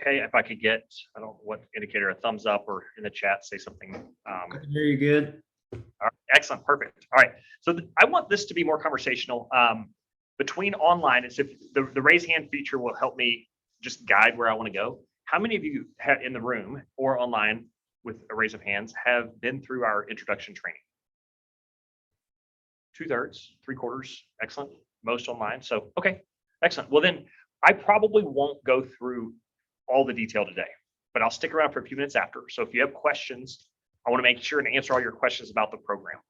Okay, if I could get, I don't know what indicator, a thumbs up or in the chat, say something. I can hear you good. All right, excellent, perfect. All right, so I want this to be more conversational. Between online, it's if the raise hand feature will help me just guide where I want to go. How many of you in the room or online with a raise of hands have been through our introduction training? 2/3, 3/4, excellent. Most online, so okay, excellent. Well then, I probably won't go through all the detail today, but I'll stick around for a few minutes after. So if you have questions, I want to make sure and answer all your questions about the program.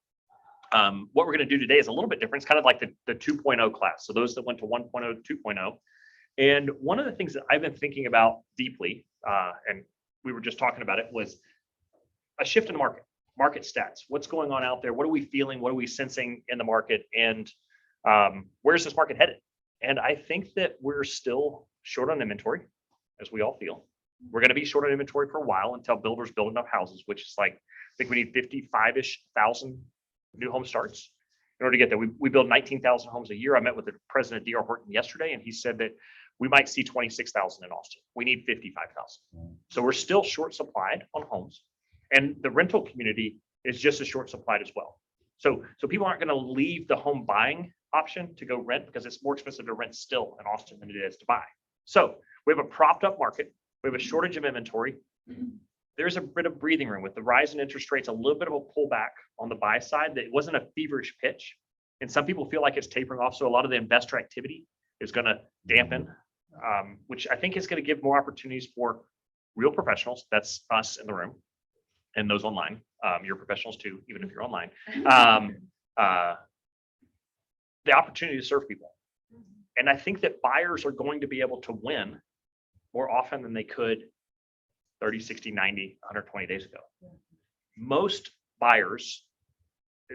What we're going to do today is a little bit different. It's kind of like the 2.0 class. So those that went to 1.0 to 2.0. And one of the things that I've been thinking about deeply, and we were just talking about it, was a shift in the market stats. What's going on out there? What are we feeling? What are we sensing in the market? And where's this market headed? And I think that we're still short on inventory, as we all feel. We're going to be short on inventory for a while until builders build enough houses, which is like, I think we need 55-ish thousand new home starts in order to get there. We build 19,000 homes a year. I met with the president of D.R. Horton yesterday, and he said that we might see 26,000 in Austin. We need 55,000. So we're still short supplied on homes. And the rental community is just as short supplied as well. So people aren't going to leave the home buying option to go rent because it's more expensive to rent still in Austin than it is to buy. So we have a propped up market. We have a shortage of inventory. There's a bit of breathing room with the rise in interest rates, a little bit of a pullback on the buy side. That it wasn't a feverish pitch. And some people feel like it's tapering off. So a lot of the investor activity is going to dampen, which I think is going to give more opportunities for real professionals. That's us in the room and those online. You're professionals too, even if you're online. The opportunity to serve people. And I think that buyers are going to be able to win more often than they could 30, 60, 90, 120 days ago. Most buyers,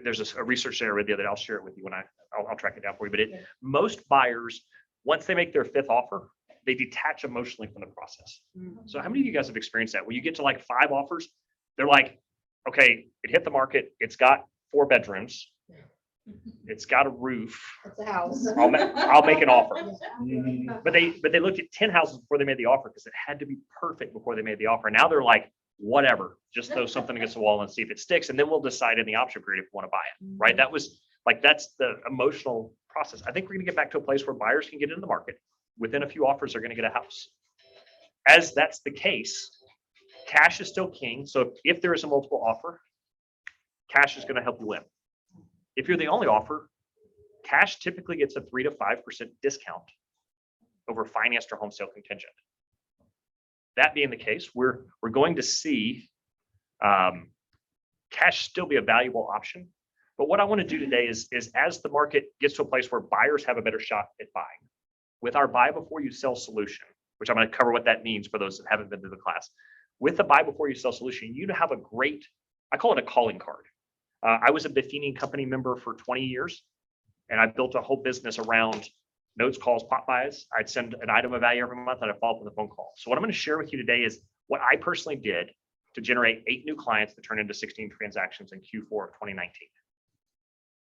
there's a research that I read the other day, I'll share it with you when I'll track it down for you, but most buyers, once they make their 5th offer, they detach emotionally from the process. So how many of you guys have experienced that? When you get to like 5 offers, they're like, okay, it hit the market, it's got 4 bedrooms, it's got a roof. It's a house. I'll make an offer. But they looked at 10 houses before they made the offer because it had to be perfect before they made the offer. Now they're like, whatever, just throw something against the wall and see if it sticks, and then we'll decide in the option period if we want to buy it. Right? That was like, that's the emotional process. I think we're going to get back to a place where buyers can get into the market. Within a few offers, they're going to get a house. As that's the case, cash is still king. So if there is a multiple offer, cash is going to help you win. If you're the only offer, cash typically gets a 3 to 5% discount over financed or home sale contingent. That being the case, we're going to see cash still be a valuable option. But what I want to do today is as the market gets to a place where buyers have a better shot at buying, with our buy before you sell solution, which I'm going to cover what that means for those that haven't been through the class. With the buy before you sell solution, you have a great, I call it a calling card. I was a Buffini and Company member for 20 years, and I built a whole business around notes, calls, pop buys. I'd send an item of value every month, and I'd follow up with a phone call. So what I'm going to share with you today is what I personally did to generate 8 new clients that turned into 16 transactions in Q4 of 2019.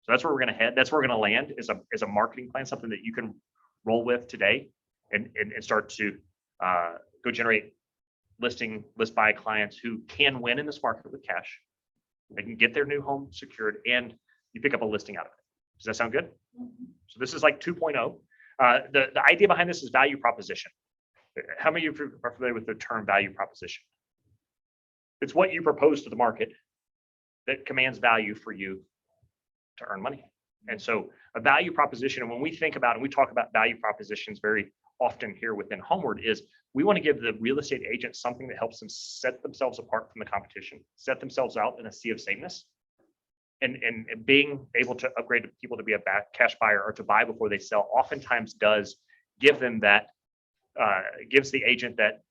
So that's where we're going to head. That's where we're going to land is a marketing plan, something that you can roll with today and start to go generate list buy clients who can win in this market with cash. They can get their new home secured and you pick up a listing out of it. Does that sound good? So this is like 2.0. The idea behind this is value proposition. How many of you are familiar with the term value proposition? It's what you propose to the market that commands value for you to earn money. And so a value proposition, and when we think about and we talk about value propositions very often here within Homeward, is we want to give the real estate agent something that helps them set themselves apart from the competition, set themselves out in a sea of sameness, and being able to upgrade people to be a cash buyer or to buy before they sell oftentimes does give them that, gives the agent that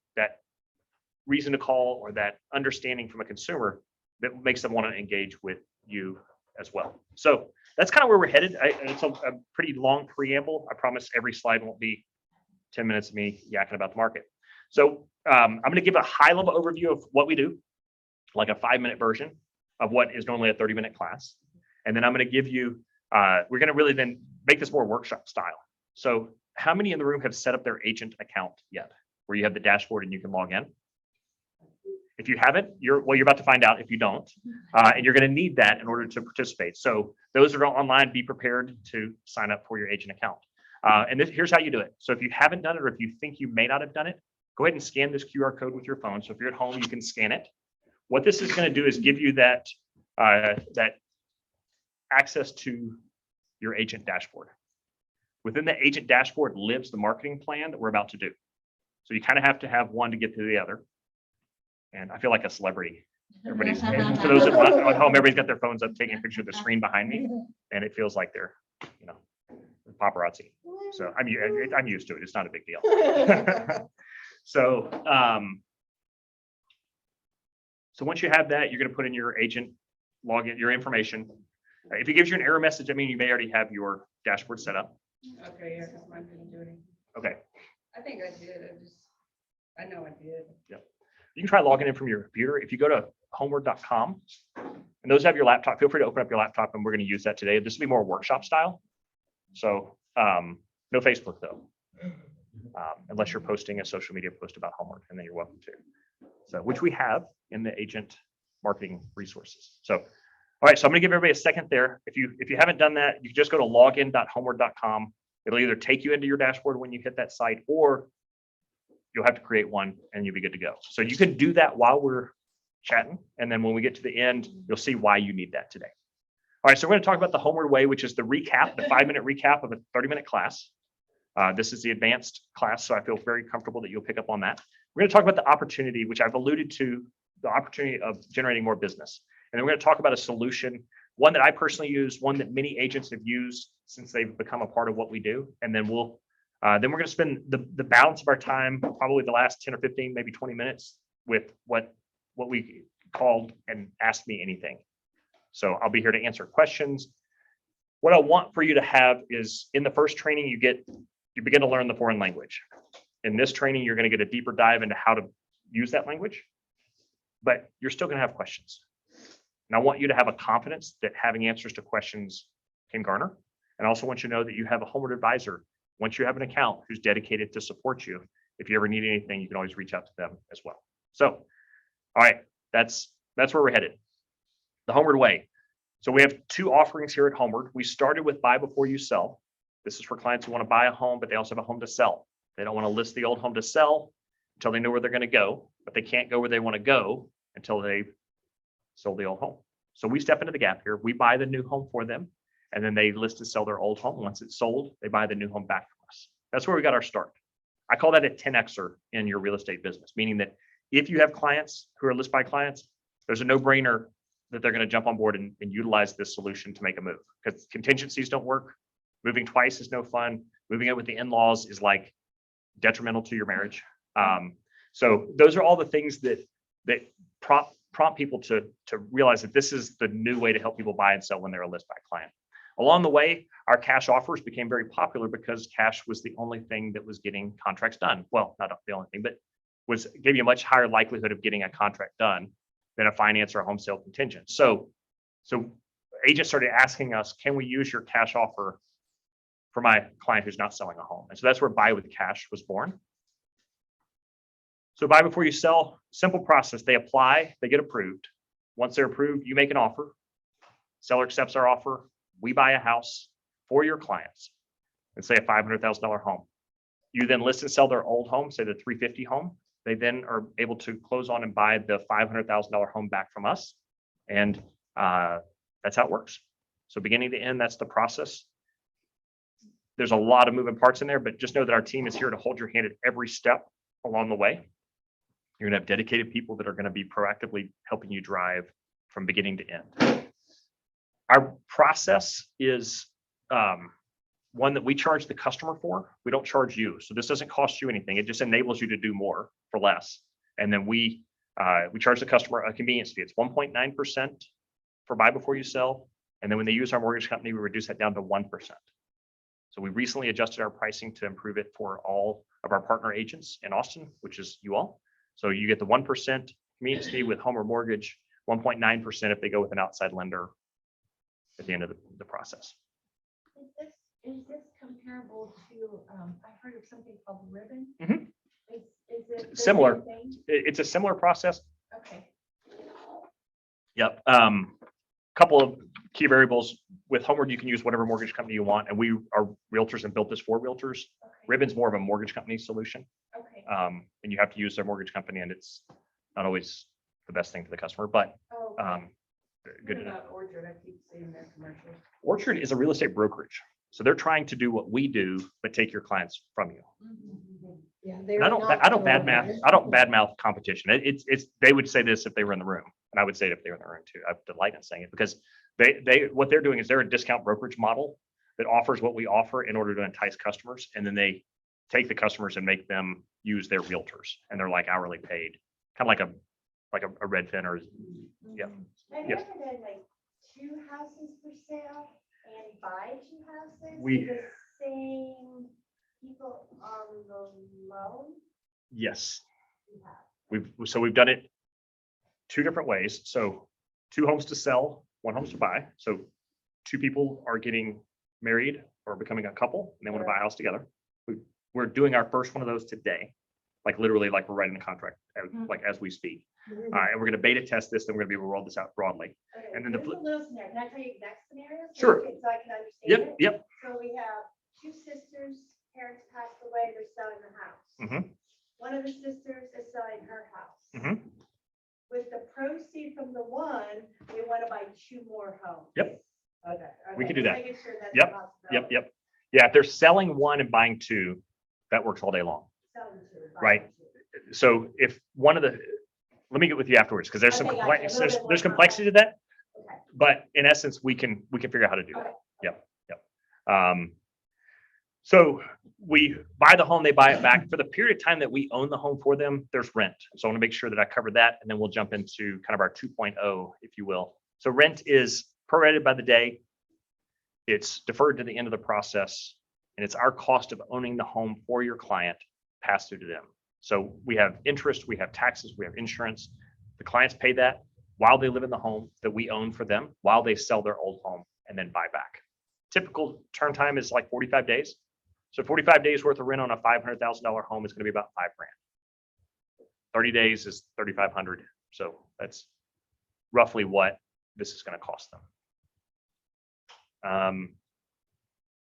reason to call or that understanding from a consumer that makes them want to engage with you as well. So that's kind of where we're headed. It's a pretty long preamble. I promise every slide won't be 10 minutes of me yakking about the market. So I'm going to give a high level overview of what we do, like a 5-minute version of what is normally a 30-minute class. And then I'm going to give you, we're going to really then make this more workshop style. So how many in the room have set up their agent account yet? where you have the dashboard and you can log in. If you haven't, you're about to find out if you don't, and you're going to need that in order to participate. So those that are online, be prepared to sign up for your agent account. And here's how you do it. So if you haven't done it, or if you think you may not have done it, go ahead and scan this QR code with your phone. So if you're at home, you can scan it. What this is going to do is give you that access to your agent dashboard. Within the agent dashboard lives the marketing plan that we're about to do. So you kind of have to have one to get to the other. And I feel like a celebrity. Everybody's, for those at home, everybody's got their phones up taking a picture of the screen behind me, and it feels like they're, paparazzi. So I'm used to it. It's not a big deal. So once you have that, you're going to put in your agent login, your information. If it gives you an error message, I mean, you may already have your dashboard set up. Okay, yeah, because mine didn't do anything. Okay. I think I did. I know I did. Yep. You can try logging in from your computer. If you go to homeward.com, and those have your laptop, feel free to open up your laptop, and we're going to use that today. This will be more workshop style. So no Facebook though, unless you're posting a social media post about Homeward, and then you're welcome to. So which we have in the agent marketing resources. So all right, so I'm going to give everybody a second there. If you haven't done that, you can just go to login.homeward.com. It'll either take you into your dashboard when you hit that site, or you'll have to create one and you'll be good to go. So you can do that while we're chatting. And then when we get to the end, you'll see why you need that today. All right, so we're going to talk about the Homeward Way, which is the recap, the 5-minute recap of a 30-minute class. This is the advanced class, so I feel very comfortable that you'll pick up on that. We're going to talk about the opportunity, which I've alluded to, the opportunity of generating more business. And then we're going to talk about a solution, one that I personally use, one that many agents have used since they've become a part of what we do. And then we're going to spend the balance of our time, probably the last 10 or 15, maybe 20 minutes, with what we called an Ask Me Anything. So I'll be here to answer questions. What I want for you to have is, in the first training, you begin to learn the foreign language. In this training, you're going to get a deeper dive into how to use that language, but you're still going to have questions. And I want you to have a confidence that having answers to questions can garner. And I also want you to know that you have a Homeward advisor, once you have an account, who's dedicated to support you. If you ever need anything, you can always reach out to them as well. So, all right, that's where we're headed. The Homeward Way. So we have 2 offerings here at Homeward. We started with buy before you sell. This is for clients who want to buy a home, but they also have a home to sell. They don't want to list the old home to sell until they know where they're going to go, but they can't go where they want to go until they've sold the old home. So we step into the gap here. We buy the new home for them, and then they list and sell their old home. Once it's sold, they buy the new home back from us. That's where we got our start. I call that a 10Xer in your real estate business, meaning that if you have clients who are list buy clients, there's a no-brainer that they're going to jump on board and utilize this solution to make a move, because contingencies don't work. Moving twice is no fun. Moving it with the in-laws is like detrimental to your marriage. So those are all the things that prompt people to realize that this is the new way to help people buy and sell when they're a list buy client. Along the way, our cash offers became very popular because cash was the only thing that was getting contracts done. Well, not the only thing, but gave you a much higher likelihood of getting a contract done than a finance or a home sale contingent. So agents started asking us, can we use your cash offer for my client who's not selling a home? And so that's where Buy with Cash was born. So buy before you sell, simple process. They apply, they get approved. Once they're approved, you make an offer. Seller accepts our offer. We buy a house for your clients, and say a $500,000 home. You then list and sell their old home, say the $350,000 home. They then are able to close on and buy the $500,000 home back from us. And that's how it works. So beginning to end, that's the process. There's a lot of moving parts in there, but just know that our team is here to hold your hand at every step along the way. You're going to have dedicated people that are going to be proactively helping you drive from beginning to end. Our process is one that we charge the customer for. We don't charge you. So this doesn't cost you anything. It just enables you to do more for less. And then we charge the customer a convenience fee. It's 1.9% for buy before you sell. And then when they use our mortgage company, we reduce that down to 1%. So we recently adjusted our pricing to improve it for all of our partner agents in Austin, which is you all. So you get the 1% convenience fee with home or mortgage, 1.9% if they go with an outside lender at the end of the process. Is this comparable to, I've heard of something called Ribbon? Mhm. Is it the Similar. same thing? It's a similar process. Okay. Yep. Couple of key variables with Homeward, you can use whatever mortgage company you want. And we are realtors and built this for realtors. Okay. Ribbon's more of a mortgage company solution. Okay. And you have to use their mortgage company, and it's not always the best thing for the customer, but Oh, good What to know. about Orchard? I keep seeing their commercials. Orchard is a real estate brokerage. So they're trying to do what we do, but take your clients from you. Yeah. And I don't badmouth competition. It's they would say this if they were in the room, and I would say it if they were in the room too. I delight in saying it because what they're doing is they're a discount brokerage model that offers what we offer in order to entice customers, and then they take the customers and make them use their realtors, and they're like hourly paid, kind of like a Redfin or yeah. Have Yes. you ever done like 2 houses for sale and buy 2 houses? We- with the same people on the loan? Yes, You have. we've done it 2 different ways. So 2 homes to sell, 1 homes to buy. So 2 people are getting married or becoming a couple, and they want to buy a house together. We're doing our first one of those today, like literally like we're writing the contract like as we speak. And we're going to beta test this, then we're going to be able to roll this out broadly. Okay, And then the here's flip- a little scenario. Can I tell you exact scenario? Sure. So I can understand Yep, it? yep. So we have 2 sisters, parents passed away, they're selling the house. Mhm. One of the sisters is selling her house. Mhm. With the proceed from the one, we want to buy 2 more homes. Yep. Okay. We can do just that. making sure that's a Yep, possibility. Yep. Yeah, if they're selling 1 and buying 2, that works all day long. Selling 2, buying Right. 2. So if one of the, let me get with you afterwards because there's some Okay, gotcha. A little bit more there's complexity to that. Okay. But in essence, we can figure out how to do that. Okay. Yep. So we buy the home, they buy it back for the period of time that we own the home for them. There's rent. So I want to make sure that I cover that, and then we'll jump into kind of our 2.0, if you will. So rent is prorated by the day. It's deferred to the end of the process, and it's our cost of owning the home for your client passed through to them. So we have interest, we have taxes, we have insurance. The clients pay that while they live in the home that we own for them, while they sell their old home and then buy back. Typical turn time is like 45 days. So 45 days worth of rent on a $500,000 home is going to be about $5,000. 30 days is 3,500. So that's roughly what this is going to cost them.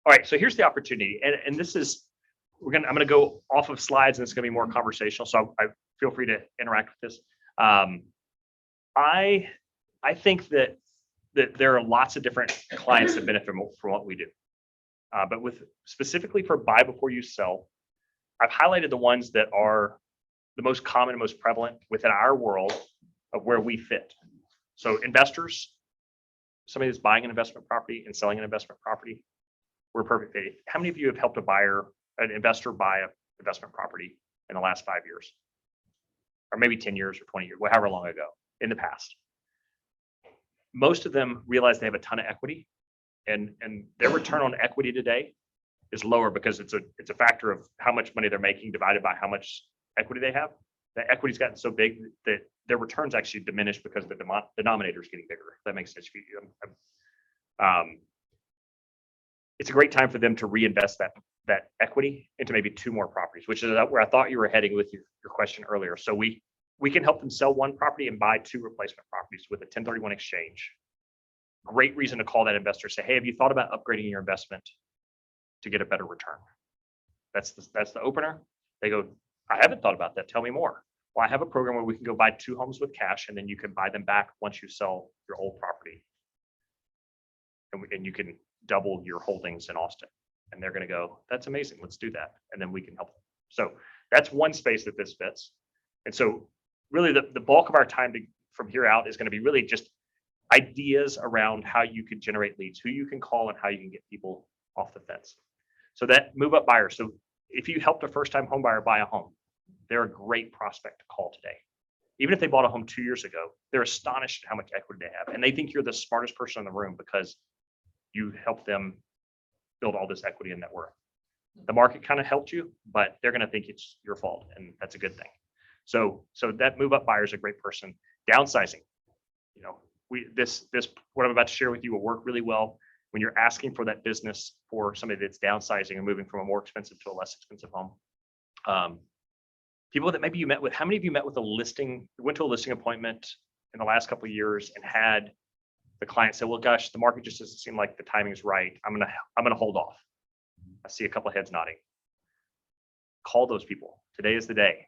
All right, so here's the opportunity, and this is I'm going to go off of slides, and it's going to be more conversational. So I feel free to interact with this. I think that there are lots of different clients that benefit from what we do, but with specifically for buy before you sell, I've highlighted the ones that are the most common and most prevalent within our world of where we fit. So investors, somebody that's buying an investment property and selling an investment property, we're a perfect fit. How many of you have helped an investor buy an investment property in the last 5 years? Or maybe 10 years or 20 years, however long ago in the past? Most of them realize they have a ton of equity, and their return on equity today is lower because it's a factor of how much money they're making divided by how much equity they have. The equity's gotten so big that their returns actually diminish because the denominator is getting bigger. If that makes sense for you. It's a great time for them to reinvest that equity into maybe 2 more properties, which is where I thought you were heading with your question earlier. So we can help them sell 1 property and buy 2 replacement properties with a 1031 exchange. Great reason to call that investor, say, hey, have you thought about upgrading your investment to get a better return? That's the opener. They go, I haven't thought about that. Tell me more. Well, I have a program where we can go buy 2 homes with cash, and then you can buy them back once you sell your old property. And you can double your holdings in Austin. And they're going to go, that's amazing. Let's do that. And then we can help them. So that's one space that this fits. And so really the bulk of our time from here out is going to be really just ideas around how you can generate leads, who you can call, and how you can get people off the fence. So that move up buyer. So if you helped a first time home buyer buy a home, they're a great prospect to call today. Even if they bought a home 2 years ago, they're astonished at how much equity they have. And they think you're the smartest person in the room because you helped them build all this equity and net worth. The market kind of helped you, but they're going to think it's your fault, and that's a good thing. So that move up buyer is a great person. Downsizing, this what I'm about to share with you will work really well when you're asking for that business for somebody that's downsizing and moving from a more expensive to a less expensive home. People that maybe you met with, how many of you met with went to a listing appointment in the last couple of years and had the client say, well, gosh, the market just doesn't seem like the timing is right. I'm gonna hold off. I see a couple of heads nodding. Call those people. Today is the day.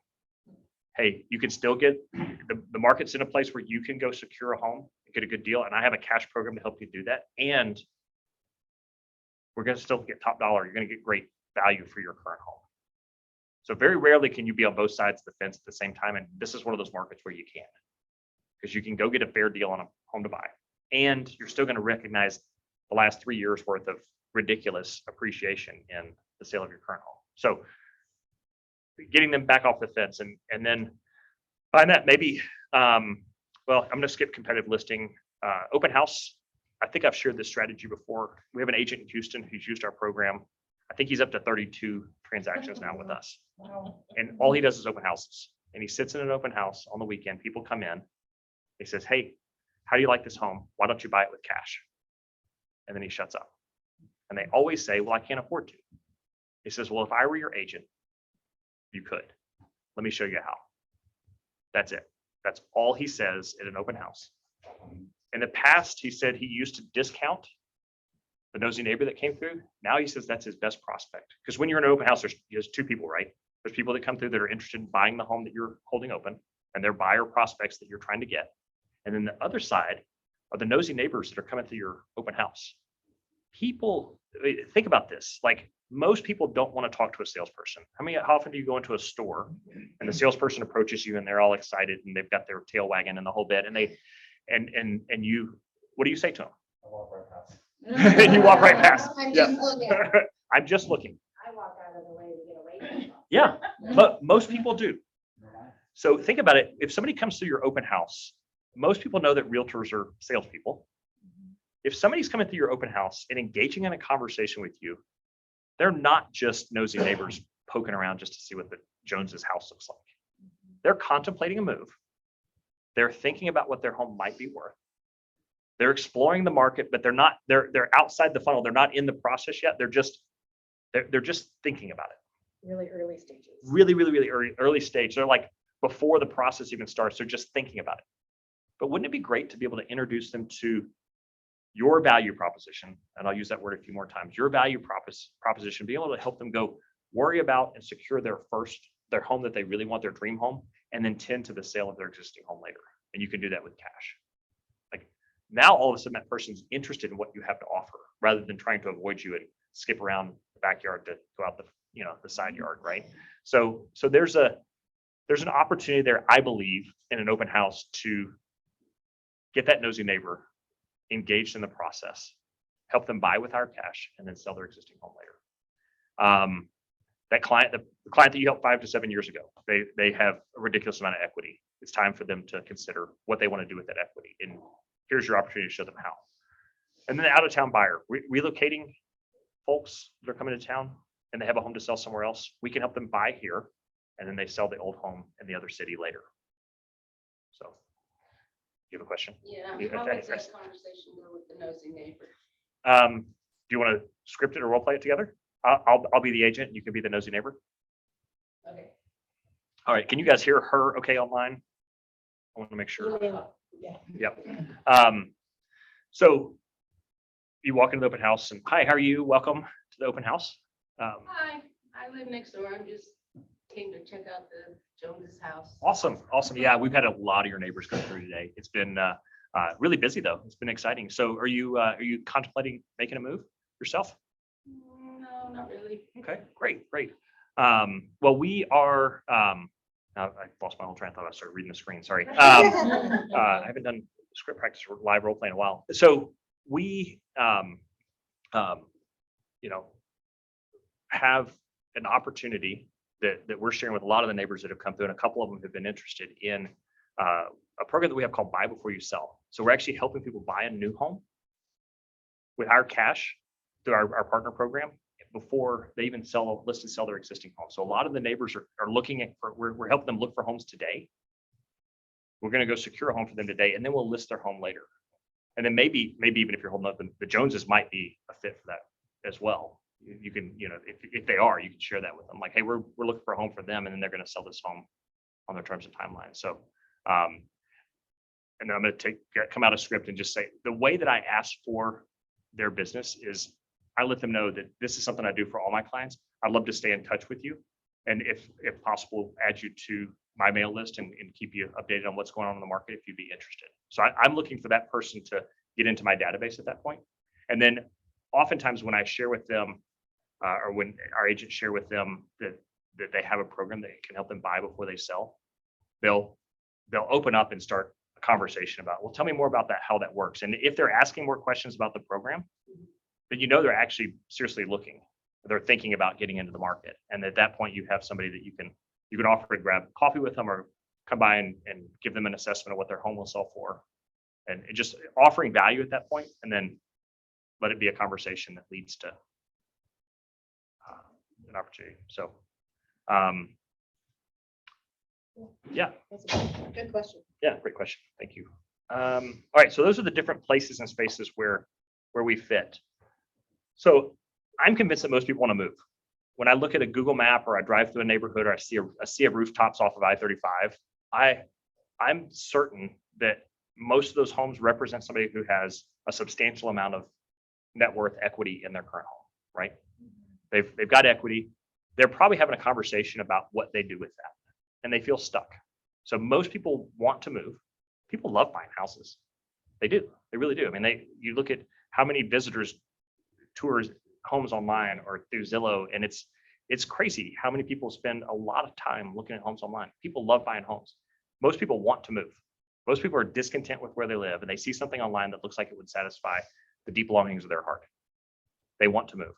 Hey, you can still get, the market's in a place where you can go secure a home and get a good deal. And I have a cash program to help you do that. And we're going to still get top dollar. You're going to get great value for your current home. So very rarely can you be on both sides of the fence at the same time. And this is one of those markets where you can, because you can go get a fair deal on a home to buy. And you're still going to recognize the last 3 years worth of ridiculous appreciation in the sale of your current home. So getting them back off the fence and then find that maybe, well, I'm going to skip competitive listing, open house. I think I've shared this strategy before. We have an agent in Houston who's used our program. I think he's up to 32 transactions now with us. Wow. And all he does is open houses. And he sits in an open house on the weekend. People come in. He says, hey, how do you like this home? Why don't you buy it with cash? And then he shuts up. And they always say, well, I can't afford to. He says, well, if I were your agent, you could. Let me show you how. That's it. That's all he says at an open house. In the past, he said he used to discount the nosy neighbor that came through. Now he says that's his best prospect. Because when you're in an open house, there's two people, right? There's people that come through that are interested in buying the home that you're holding open, and they're buyer prospects that you're trying to get. And then the other side are the nosy neighbors that are coming through your open house. People, think about this. Like, most people don't want to talk to a salesperson. How often do you go into a store and the salesperson approaches you and they're all excited and they've got their tail wagging and the whole bit, and you, what do you say to them? I walk right past. You walk right past. I'm Yeah. just looking. I'm just looking. I walk out of the way to get away from them. Yeah, but most people do. So think about it. If somebody comes through your open house, most people know that realtors are salespeople. If somebody's coming through your open house and engaging in a conversation with you, they're not just nosy neighbors poking around just to see what the Jones's house looks like. They're contemplating a move. They're thinking about what their home might be worth. They're exploring the market, but they're outside the funnel. They're not in the process yet. They're just thinking about it. Really early stages. Really early stage. They're like before the process even starts, they're just thinking about it. But wouldn't it be great to be able to introduce them to your value proposition? And I'll use that word a few more times. Your value proposition, be able to help them go worry about and secure their home that they really want, their dream home, and then tend to the sale of their existing home later. And you can do that with cash. Like, now all of a sudden that person's interested in what you have to offer, rather than trying to avoid you and skip around the backyard to go out the side yard, right? So there's an opportunity there, I believe, in an open house to get that nosy neighbor engaged in the process, help them buy with our cash, and then sell their existing home later. That client, the client that you helped 5 to 7 years ago, they have a ridiculous amount of equity. It's time for them to consider what they want to do with that equity. And here's your opportunity to show them how. And then the out-of-town buyer, relocating folks that are coming to town and they have a home to sell somewhere else, we can help them buy here, and then they sell the old home in the other city later. So, you have a question? Yeah, Yeah, how okay, does Chris. that conversation go with the nosy neighbor? Do you want to script it or role play it together? I'll be the agent. You can be the nosy neighbor. Okay. All right. Can you guys hear her okay online? I want to make sure. Yeah. Yep. So you walk into the open house and, hi, how are you? Welcome to the open house. Hi, I live next door. I'm just came to check out the Jones's house. Awesome. Yeah, we've had a lot of your neighbors come through today. It's been really busy though. It's been exciting. So are you contemplating making a move yourself? No, not really. Okay, great. Well, we are, I lost my whole train of thought. I started reading the screen. Sorry. I haven't done script practice or live role play in a while. So we, have an opportunity that we're sharing with a lot of the neighbors that have come through, and a couple of them have been interested in a program that we have called Buy Before You Sell. So we're actually helping people buy a new home with our cash through our partner program before they even sell their existing home. So a lot of the neighbors are looking at, we're helping them look for homes today. We're going to go secure a home for them today, and then we'll list their home later. And then maybe even if you're holding up, the Joneses might be a fit for that as well. You can, if they are, you can share that with them. Like, hey, we're looking for a home for them, and then they're going to sell this home on their terms and timelines. So, and then I'm going to come out of script and just say the way that I ask for their business is I let them know that this is something I do for all my clients. I'd love to stay in touch with you. And if possible, add you to my mail list and keep you updated on what's going on in the market if you'd be interested. So I'm looking for that person to get into my database at that point. And then oftentimes when I share with them, or when our agents share with them that they have a program that can help them buy before they sell, they'll open up and start a conversation about, well, tell me more about that, how that works. And if they're asking more questions about the program, then they're actually seriously looking. They're thinking about getting into the market. And at that point, you have somebody that you can offer to grab coffee with them or come by and give them an assessment of what their home will sell for. And just offering value at that point, and then let it be a conversation that leads to an opportunity. So, yeah. That's a good question. Yeah, great question. Thank you. All right, so those are the different places and spaces where we fit. So I'm convinced that most people want to move. When I look at a Google map or I drive through a neighborhood or I see a rooftops off of I-35, I'm certain that most of those homes represent somebody who has a substantial amount of net worth equity in their current home, right? They've got equity. They're probably having a conversation about what they do with that, and they feel stuck. So most people want to move. People love buying houses. They do. They really do. I mean, you look at how many visitors tours homes online or through Zillow, and it's crazy how many people spend a lot of time looking at homes online. People love buying homes. Most people want to move. Most people are discontent with where they live, and they see something online that looks like it would satisfy the deep longings of their heart. They want to move.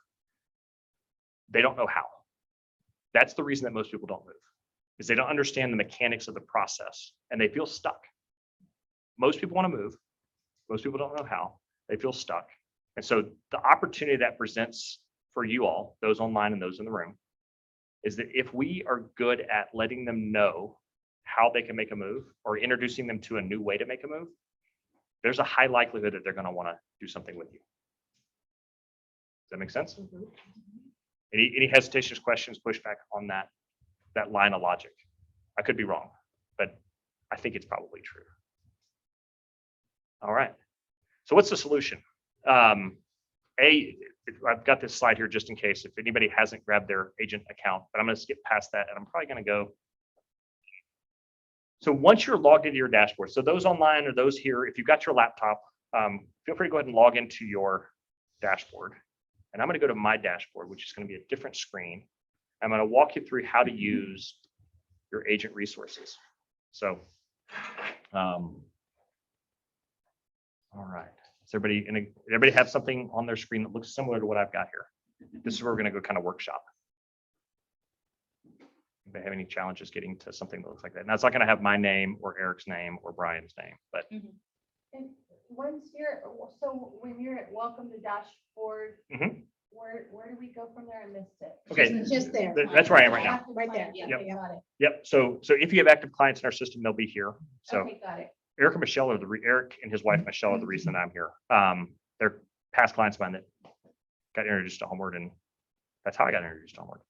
They don't know how. That's the reason that most people don't move, is they don't understand the mechanics of the process and they feel stuck. Most people want to move. Most people don't know how. They feel stuck. And so the opportunity that presents for you all, those online and those in the room, is that if we are good at letting them know how they can make a move or introducing them to a new way to make a move, there's a high likelihood that they're going to want to do something with you. Does that make sense? Mhm. Any hesitations, questions, pushback on that line of logic? I could be wrong, but I think it's probably true. All right. So what's the solution? I've got this slide here just in case if anybody hasn't grabbed their agent account, but I'm going to skip past that and I'm probably going to go. So once you're logged into your dashboard, so those online or those here, if you've got your laptop, feel free to go ahead and log into your dashboard. And I'm going to go to my dashboard, which is going to be a different screen. I'm going to walk you through how to use your agent resources. So, all right. Does everybody have something on their screen that looks similar to what I've got here? This is where we're going to go kind of workshop. Anybody have any challenges getting to something that looks like that? Now it's not going to have my name or Eric's name or Brian's name, but And so when you're at welcome to dashboard, Mhm. where do we go from there? I missed it. okay. Just there. That's where I am right now. Active Right there. client, Yep. okay, got it. Yep. So if you have active clients in our system, they'll be here. So Okay, got it. Eric and Michelle Eric and his wife Michelle are the reason that I'm here. They're past clients of mine that got introduced to Homeward, and that's how I got introduced to Homeward.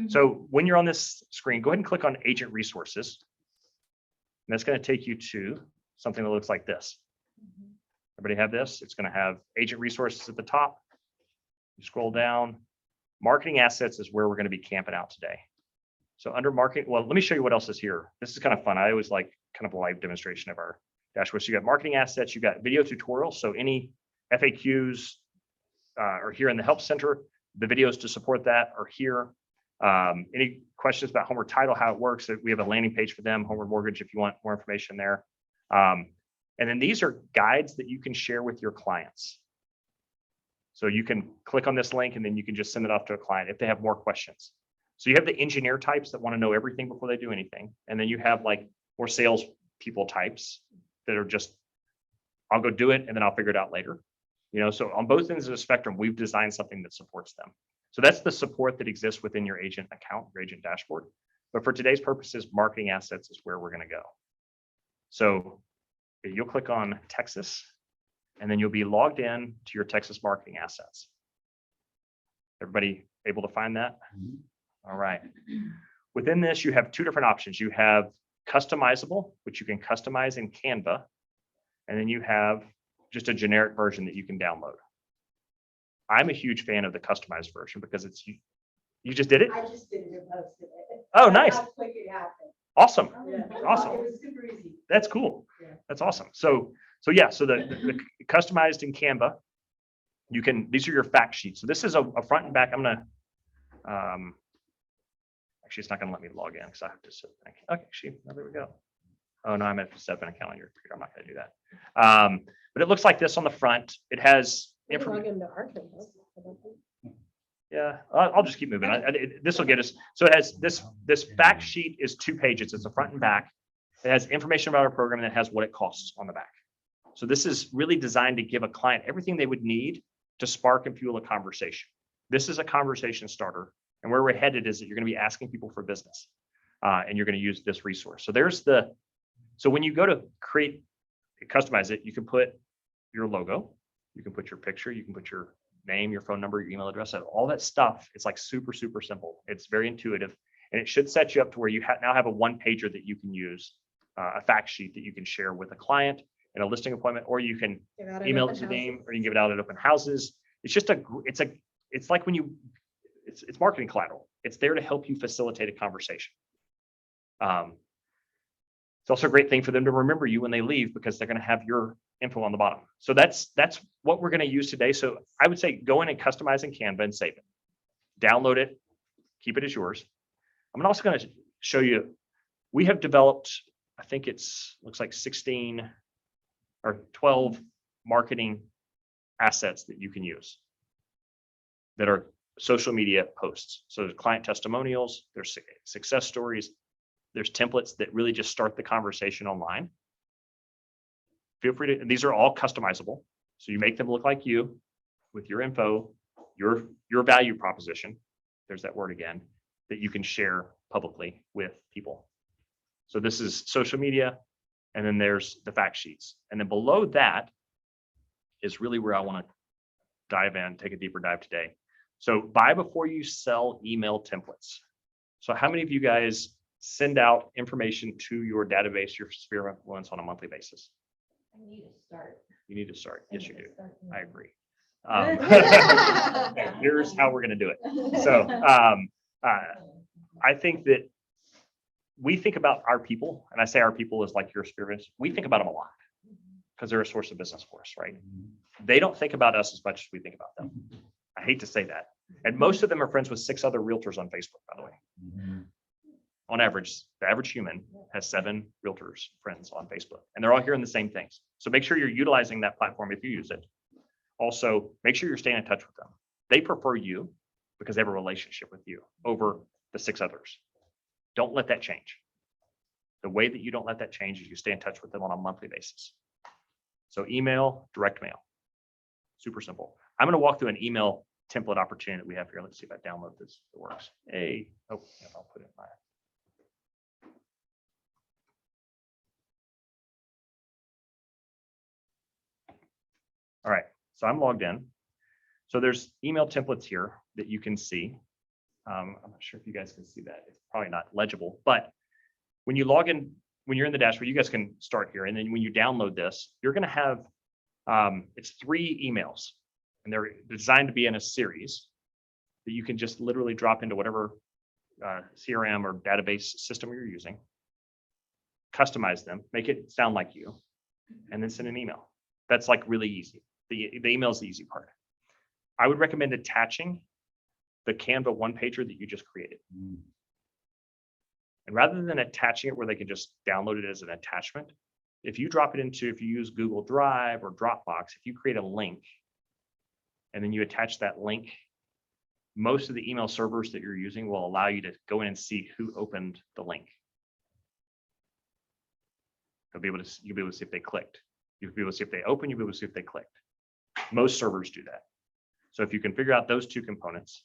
So when you're on this screen, go ahead and click on Agent Resources. And that's going to take you to something that looks like this. Everybody have this? It's going to have Agent Resources at the top. You scroll down. Marketing Assets is where we're going to be camping out today. So under marketing, well, let me show you what else is here. This is kind of fun. I always like kind of a live demonstration of our dashboard. So you got marketing assets, you got video tutorials. So any FAQs are here in the help center. The videos to support that are here. Any questions about Homeward Title, how it works? We have a landing page for them, Homeward Mortgage, if you want more information there. And then these are guides that you can share with your clients. So you can click on this link and then you can just send it off to a client if they have more questions. So you have the engineer types that want to know everything before they do anything. And then you have like more sales people types that are just, I'll go do it and then I'll figure it out later. So on both ends of the spectrum, we've designed something that supports them. So that's the support that exists within your agent account, your agent dashboard. But for today's purposes, marketing assets is where we're going to go. So you'll click on Texas, and then you'll be logged in to your Texas marketing assets. Everybody able to find that? All right. Within this, you have two different options. You have customizable, which you can customize in Canva. And then you have just a generic version that you can download. I'm a huge fan of the customized version because it's, you just did it? I just did it and posted it. Oh, nice. How quick it happened. Awesome. Yeah. Awesome. It was super easy. That's cool. Yeah. That's awesome. So yeah, so the customized in Canva, you can, these are your fact sheets. So this is a front and back. I'm gonna, actually, it's not gonna let me log in because I have to sit. Okay, actually, there we go. Oh no, I'm at set up an account on your computer. I'm not gonna do that. But it looks like this on the front. It has information. Yeah, I'll just keep moving. This will get us. So it has this fact sheet is 2 pages. It's a front and back. It has information about our program and it has what it costs on the back. So this is really designed to give a client everything they would need to spark and fuel a conversation. This is a conversation starter. And where we're headed is that you're going to be asking people for business and you're going to use this resource. So when you go to customize it, you can put your logo, you can put your picture, you can put your name, your phone number, your email address, all that stuff. It's like super, super simple. It's very intuitive and it should set you up to where you now have a one pager that you can use, a fact sheet that you can share with a client in a listing appointment, or you can email it to them, or you can give it out at open houses. It's just it's like when it's marketing collateral. It's there to help you facilitate a conversation. It's also a great thing for them to remember you when they leave because they're going to have your info on the bottom. So that's what we're going to use today. So I would say go in and customize in Canva and save it. Download it, keep it as yours. I'm also going to show you, we have developed, I think looks like 16 or 12 marketing assets that you can use that are social media posts. So there's client testimonials, there's success stories, there's templates that really just start the conversation online. Feel free to, these are all customizable. So you make them look like you with your info, your value proposition. There's that word again, that you can share publicly with people. So this is social media. And then there's the fact sheets. And then below that is really where I want to dive in, take a deeper dive today. So buy before you sell email templates. So how many of you guys send out information to your database, your sphere of influence on a monthly basis? I need to start. You need to start. Yes, you do. I agree. Yeah. And here's how we're going to do it. So I think that we think about our people, and I say our people is like your sphere. We think about them a lot because they're a source of business for us, right? They don't think about us as much as we think about them. I hate to say that. And most of them are friends with 6 other realtors on Facebook, by the way. On average, the average human has 7 realtors friends on Facebook, and they're all hearing the same things. So make sure you're utilizing that platform if you use it. Also, make sure you're staying in touch with them. They prefer you because they have a relationship with you over the 6 others. Don't let that change. The way that you don't let that change is you stay in touch with them on a monthly basis. So email, direct mail, super simple. I'm going to walk through an email template opportunity that we have here. Let's see if I download this. It works. Hey, oh, yeah, I'll put it in my. All right, so I'm logged in. So there's email templates here that you can see. I'm not sure if you guys can see that. It's probably not legible, but when you log in, when you're in the dashboard, you guys can start here. And then when you download this, you're going to have, it's 3 emails and they're designed to be in a series that you can just literally drop into whatever CRM or database system you're using, customize them, make it sound like you, and then send an email. That's like really easy. The email is the easy part. I would recommend attaching the Canva one-pager that you just created. And rather than attaching it where they can just download it as an attachment, if you drop it into, if you use Google Drive or Dropbox, if you create a link and then you attach that link, most of the email servers that you're using will allow you to go in and see who opened the link. You'll be able to see if they clicked. You'll be able to see if they opened, you'll be able to see if they clicked. Most servers do that. So if you can figure out those 2 components,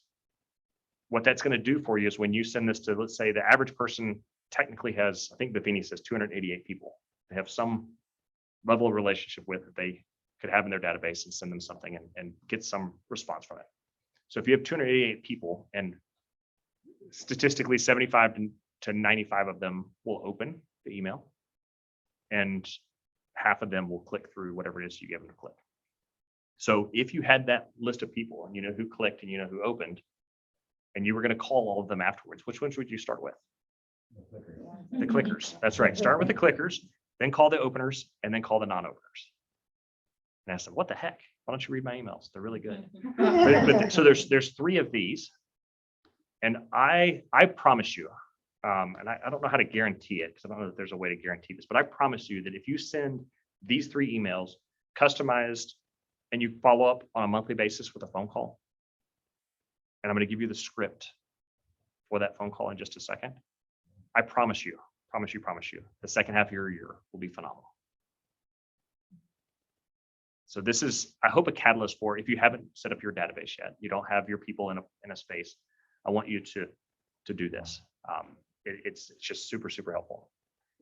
what that's going to do for you is when you send this to, let's say the average person technically has, I think Buffini says 288 people. They have some level of relationship with that they could have in their database and send them something and get some response from it. So if you have 288 people and statistically 75 to 95 of them will open the email, and half of them will click through whatever it is you give them to click. So if you had that list of people and you know who clicked and you know who opened, and you were going to call all of them afterwards, which ones would you start with? The clickers. That's right. Start with the clickers, then call the openers, and then call the non-openers. And I said, what the heck? Why don't you read my emails? They're really good. So there's 3 of these. And I promise you, and I don't know how to guarantee it because I don't know that there's a way to guarantee this, but I promise you that if you send these 3 emails customized and you follow up on a monthly basis with a phone call, and I'm going to give you the script for that phone call in just a second, I promise you, the second half of your year will be phenomenal. So this is, I hope, a catalyst for, if you haven't set up your database yet, you don't have your people in a space, I want you to do this. It's just super, super helpful.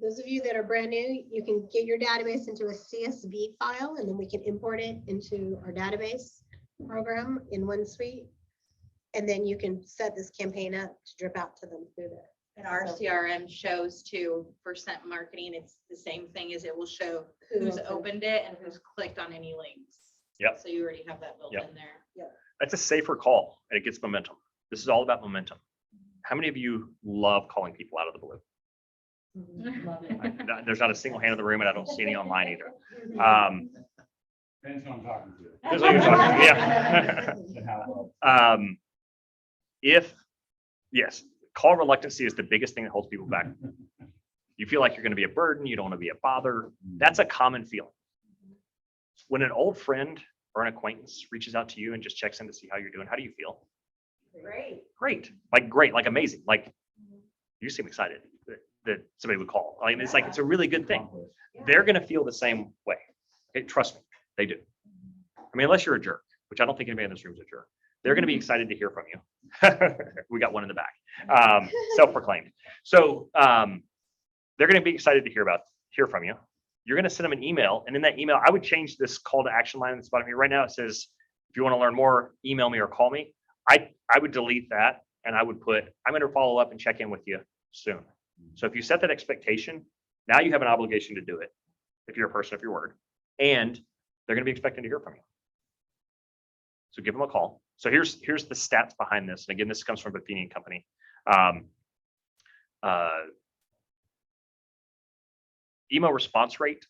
Those of you that are brand new, you can get your database into a CSV file, and then we can import it into our database program in OneSuite. And then you can set this campaign up to drip out to them through there. And our CRM shows too, for Scent Marketing, it's the same thing, as it will show who's opened it and who's clicked on any links. Yep. So you already have that built Yep. in there. That's a safer call and it gets momentum. This is all about momentum. How many of you love calling people out of the blue? Love it. There's not a single hand in the room, and I don't see any online either. Depends who I'm talking to. That's what you're talking to, And how well. Yes, call reluctancy is the biggest thing that holds people back. You feel like you're going to be a burden. You don't want to be a bother. That's a common feeling. When an old friend or an acquaintance reaches out to you and just checks in to see how you're doing, how do you feel? Great. Great, like amazing. Like, you seem excited that somebody would call. I mean, it's like, it's a really good thing. They're going to feel the same way. Okay, trust me, they do. I mean, unless you're a jerk, which I don't think anybody in this room is a jerk. They're going to be excited to hear from you. We got one in the back, self-proclaimed. So they're going to be excited to hear from you. You're going to send them an email, and in that email, I would change this call to action line that's bottom here. Right now, it says, if you want to learn more, email me or call me. I would delete that, and I would put, I'm going to follow up and check in with you soon. So if you set that expectation, now you have an obligation to do it if you're a person of your word, and they're going to be expecting to hear from you. So give them a call. So here's the stats behind this. And again, this comes from Buffini & Company. Email response rate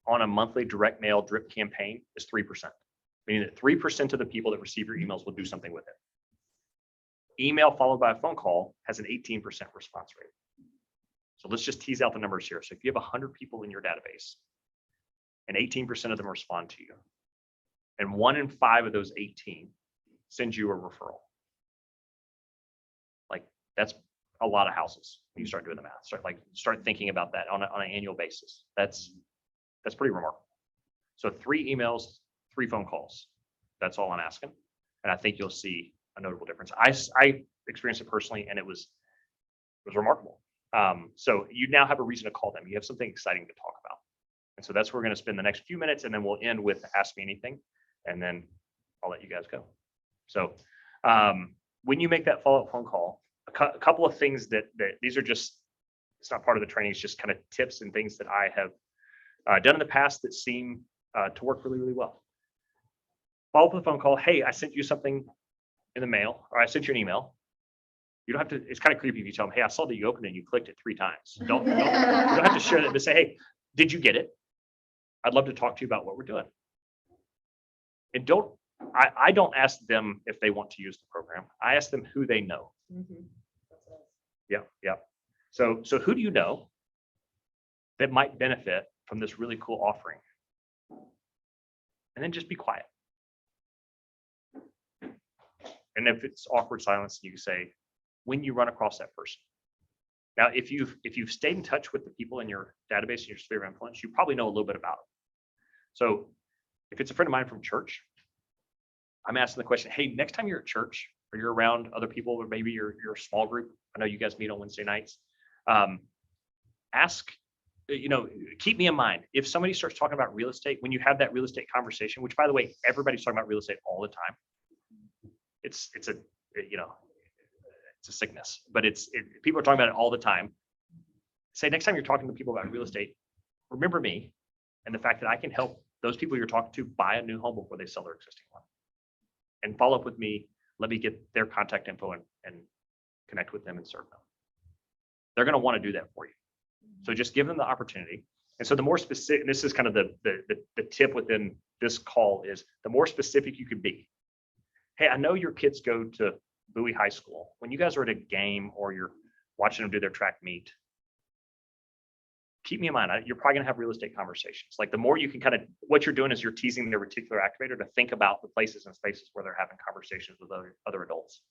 on a monthly direct mail drip campaign is 3%, meaning that 3% of the people that receive your emails will do something with it. Email followed by a phone call has an 18% response rate. So let's just tease out the numbers here. So if you have 100 people in your database and 18% of them respond to you, and 1 in 5 of those 18 sends you a referral, like that's a lot of houses when you start doing the math. Start thinking about that on an annual basis. That's pretty remarkable. So 3 emails, 3 phone calls. That's all I'm asking. And I think you'll see a notable difference. I experienced it personally, and it was remarkable. So you now have a reason to call them. You have something exciting to talk about. And so that's where we're going to spend the next few minutes, and then we'll end with Ask Me Anything, and then I'll let you guys go. So when you make that follow-up phone call, a couple of things that these are just, it's not part of the training, it's just kind of tips and things that I have done in the past that seem to work really, really well. Follow up with a phone call. Hey, I sent you something in the mail, or I sent you an email. You don't have to, it's kind of creepy if you tell them, hey, I saw that you opened it and you clicked it 3 times. You don't have to share that, but say, hey, did you get it? I'd love to talk to you about what we're doing. And I don't ask them if they want to use the program. I ask them who they know. Yeah. So who do you know that might benefit from this really cool offering? And then just be quiet. And if it's awkward silence, you can say, when you run across that person. Now, if you've stayed in touch with the people in your database and your sphere of influence, you probably know a little bit about it. So if it's a friend of mine from church, I'm asking the question, hey, next time you're at church or you're around other people, or maybe you're a small group, I know you guys meet on Wednesday nights, ask, keep me in mind. If somebody starts talking about real estate, when you have that real estate conversation, which by the way, everybody's talking about real estate all the time. It's a sickness, but people are talking about it all the time. say next time you're talking to people about real estate, remember me and the fact that I can help those people you're talking to buy a new home before they sell their existing one. And follow up with me. Let me get their contact info and connect with them and serve them. They're going to want to do that for you. So just give them the opportunity. And so the more specific, this is kind of the tip within this call is the more specific you could be. Hey, I know your kids go to Bowie High School. When you guys are at a game or you're watching them do their track meet, keep me in mind. You're probably gonna have real estate conversations. Like the more you can kind of, what you're doing is you're teasing their reticular activator to think about the places and spaces where they're having conversations with other adults.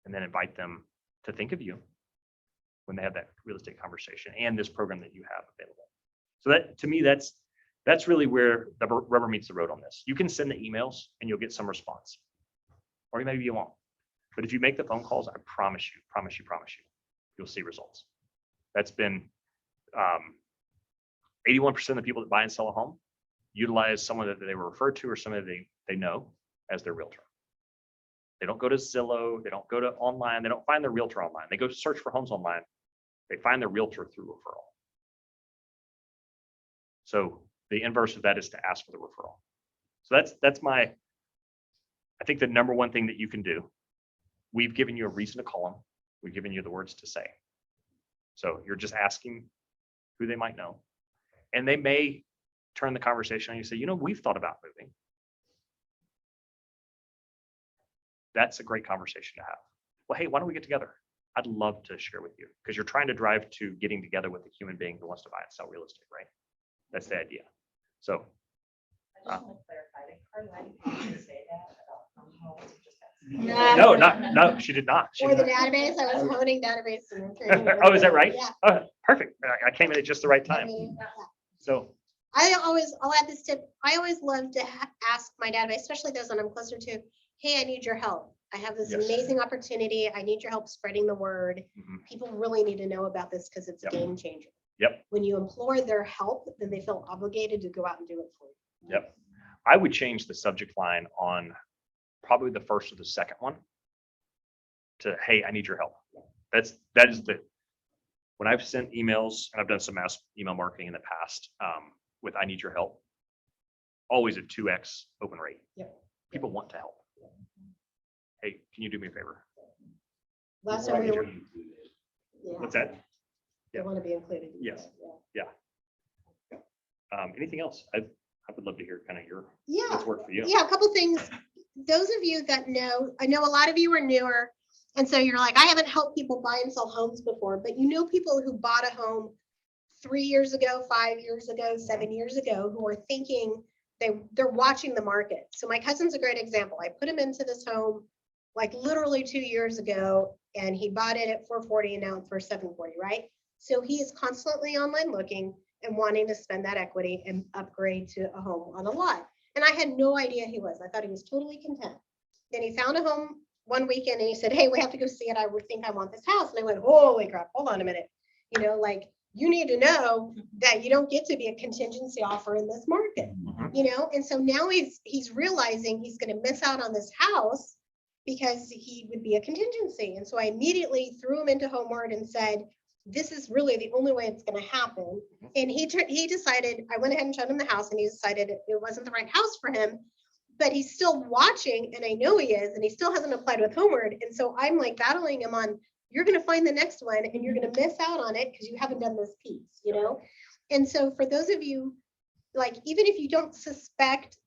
And then invite them to think of you when they have that real estate conversation and this program that you have available. So that, to me, that's really where the rubber meets the road on this. You can send the emails and you'll get some response, or maybe you won't. But if you make the phone calls, I promise you, you'll see results. That's been 81% of the people that buy and sell a home utilize someone that they were referred to or someone that they know as their realtor. They don't go to Zillow. They don't go to online. They don't find their realtor online. They go search for homes online. They find their realtor through referral. So the inverse of that is to ask for the referral. So that's I think the number one thing that you can do. We've given you a reason to call them. We've given you the words to say. So you're just asking who they might know. And they may turn the conversation on you and say, we've thought about moving. That's a great conversation to have. Well, hey, why don't we get together? I'd love to share with you because you're trying to drive to getting together with a human being who wants to buy and sell real estate, right? That's the idea. So. I just want to clarify, did Carly say that about homes? No, she did not. She Or the did not. database, I was honing database. Oh, is that right? Yeah. Oh, perfect. I came in at just the right time. So, I'll add this tip. I always love to ask my database, especially those that I'm closer to, hey, I need your help. I have this Yes. amazing opportunity. I need your help spreading the word. mhm, People really need to know about this because it's a Yep. game changer. Yep. When you implore their help, then they feel obligated to go out and do it for you. yep. I would change the subject line on probably the first or the second one to, hey, I need your help. That is when I've sent emails and I've done some mass email marketing in the past with I need your help, always a 2x open rate. Yep. People want to help. Hey, can you do me a favor? Last time we were. What's that? They want to be included. Yes. Yeah. Anything else? I would love to hear kind of Yeah. what's worked for you. Yeah, a couple things. Those of you that know, I know a lot of you are newer. And so you're like, I haven't helped people buy and sell homes before, but you know people who bought a home 3 years ago, 5 years ago, 7 years ago, who are thinking they're watching the market. So my cousin's a great example. I put him into this home like literally 2 years ago, and he bought it at 440 and now it's for 740, right? So he is constantly online looking and wanting to spend that equity and upgrade to a home on a lot. And I had no idea he was. I thought he was totally content. Then he found a home one weekend and he said, hey, we have to go see it. I would think I want this house. And I went, holy crap, hold on a minute. You need to know that you don't get to be a contingency offer in this market, And so now he's realizing he's going to miss out on this house because he would be a contingency. And so I immediately threw him into Homeward and said, this is really the only way it's going to happen. And he decided, I went ahead and showed him the house and he decided it wasn't the right house for him, but he's still watching and I know he is, and he still hasn't applied with Homeward. And so I'm like battling him on, you're going to find the next one and you're going to miss out on it because you haven't done this piece, And so for those of you, like, even if you don't suspect